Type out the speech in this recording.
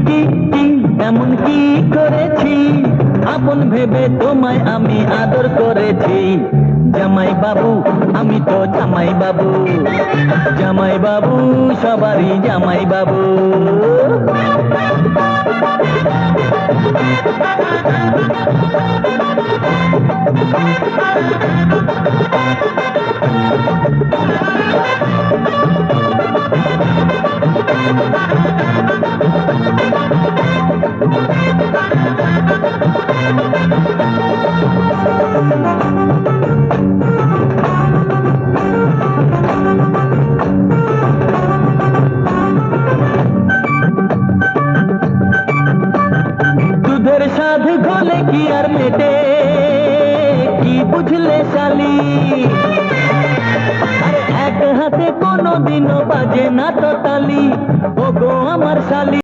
কি কি এমন কি করেছি আপন ভেবে তোমায় আমি আদর করেছি। জামাই বাবু আমি তো জামাই বাবু, জামাই বাবু সবারই জামাই বাবু। দুধের স্বাদ গলে কি আর মেটে, কি বুঝলে শালি? আরে এক হাতে কোনোদিনও বাজে না তো তালি, ওগো আমার শালি।